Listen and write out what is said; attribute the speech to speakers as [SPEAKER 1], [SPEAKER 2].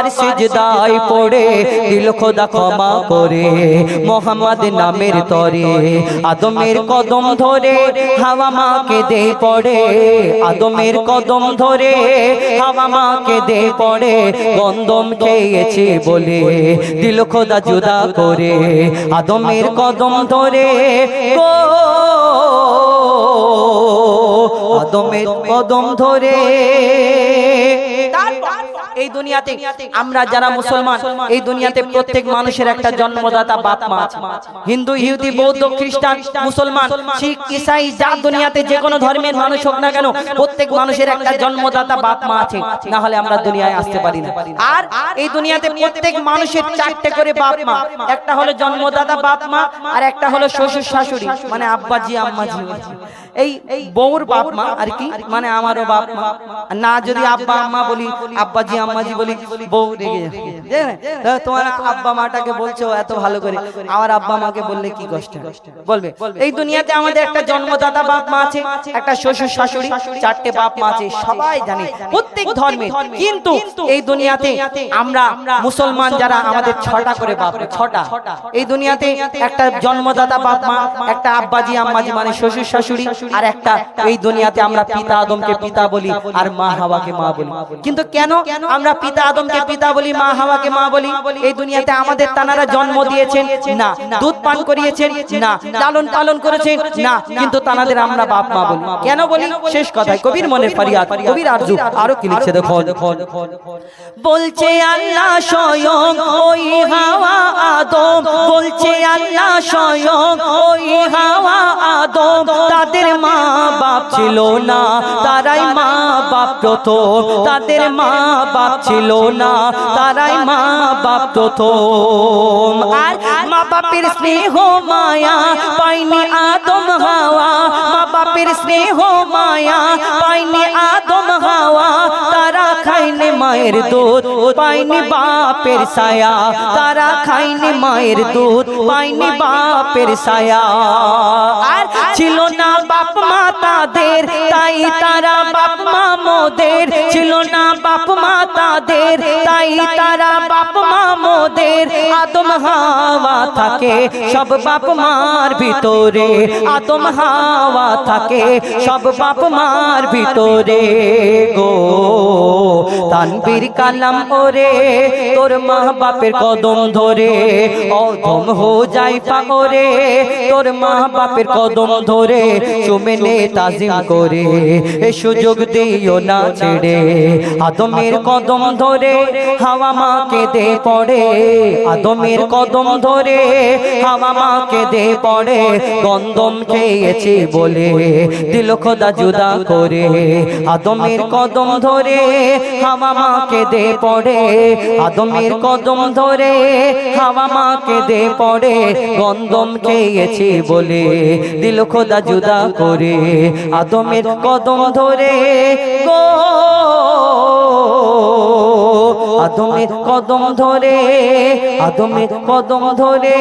[SPEAKER 1] বার সিজদায় পড়ে দিল খোদা ক্ষমা করে মোহাম্মদ নামের তরে আদমের কদম ধরে হাওয়া মাকে দে পড়ে আদমের কদম ধরে হাওয়া মাকে দে পড়ে গন্ধম খেয়েছে বলে দিল খোদা জুদা করে আদমের কদম ধরে গো আদমের কদম ধরে এই দুনিয়াতে আমরা যারা মুসলমান এই দুনিয়াতে প্রত্যেক মানুষের একটা জন্মদাতা বাপ মা আছে হিন্দু ইহুদি বৌদ্ধ খ্রিস্টান মুসলমান শিখ ঈসাই যা দুনিয়াতে যে কোনো ধর্মের মানুষ হোক না কেন প্রত্যেক মানুষের একটা জন্মদাতা বাপ মা আছে না হলে আমরা দুনিয়ায় আসতে পারি না আর এই দুনিয়াতে প্রত্যেক মানুষের চারটে করে বাপ মা একটা হলো জন্মদাতা বাপ মা আর একটা হলো শ্বশুর শাশুড়ি মানে আব্বাজি আম্মাজি এই বউর বাপ মা আর কি মানে আমারও বাপ মা না যদি আব্বা আম্মা বলি আব্বাজি আম্মাজি বলি বউ রেগে যাবে তোমার আব্বা মাটাকে বলছো এত ভালো করে আমার আব্বা মাকে বললে কি কষ্ট বলবে এই দুনিয়াতে আমাদের একটা জন্মদাতা বাপ মা আছে একটা শ্বশুর শাশুড়ি চারটে বাপ মা আছে সবাই জানে প্রত্যেক ধর্মে কিন্তু এই দুনিয়াতে আমরা মুসলমান যারা আমাদের ছটা করে বাপ ছটা এই দুনিয়াতে একটা জন্মদাতা বাপ মা একটা আব্বাজি আম্মাজি মানে শ্বশুর শাশুড়ি আর একটা এই দুনিয়াতে আমরা পিতা আদমকে পিতা বলি আর মা হাওয়াকে মা বলি কিন্তু কেন আমরা পিতা আদমকে পিতা বলি মা হাওয়াকে মা বলি এই দুনিয়াতে আমাদের তানারা জন্ম দিয়েছেন না দুধ পান করিয়েছেন না লালন পালন করেছেন না কিন্তু তানাদের আমরা বাপ মা বলি কেন বলি শেষ কথায় কবির মনের ফরিয়াদ কবির আরজু আরো কি লিখছে দেখো বলছে আল্লাহ স্বয়ং ওই হাওয়া আদম বলছে আল্লাহ স্বয়ং ওই হাওয়া আদম তাদের মা বাপ ছিল না তারাই মা বাপ প্রথম তাদের মা বাপ ছিল না তারাই মা বাপ প্রথম আর মা বাপের স্নেহ মায়া পাইনি আদম হাওয়া মা বাপের স্নেহ মায়া পাইনি আদম হাওয়া তারা খাইনি মায়ের দুধ পাইনি বাপের ছায়া তারা খাইনি মায়ের দুধ পাইনি বাপের ছায়া আর ছিল না বাপ মা তাদের তাই তারা বাপ মা মোদের ছিল না বাপ মা তাদের তাই তারা বাপ মা মোদের আদম হাওয়া থাকে সব বাপ মার ভিতরে আদম হাওয়া থাকে সব বাপ মার ভিতরে গো তানবীর কালাম ওরে তোর মা বাপের কদম ধরে অধম হো যাই পারে তোর মা বাপের কদম ধরে চুমে নে তাজিম করে এ সুযোগ দিও না ছেড়ে আদমের কদম ধরে হাওয়া মাকে দে পড়ে আদমের কদম ধরে হাওয়া মাকে দে পড়ে গন্ধম খেয়েছে বলে দিল খোদা জুদা করে আদমের কদম ধরে হাওয়া মাকে দে পড়ে আদমের কদম ধরে হাওয়া মাকে দে পড়ে গন্ধম খেয়েছে বলে দিল খোদা জুদা করে আদমের কদম ধরে গো আদমের কদম ধরে আদমের কদম ধরে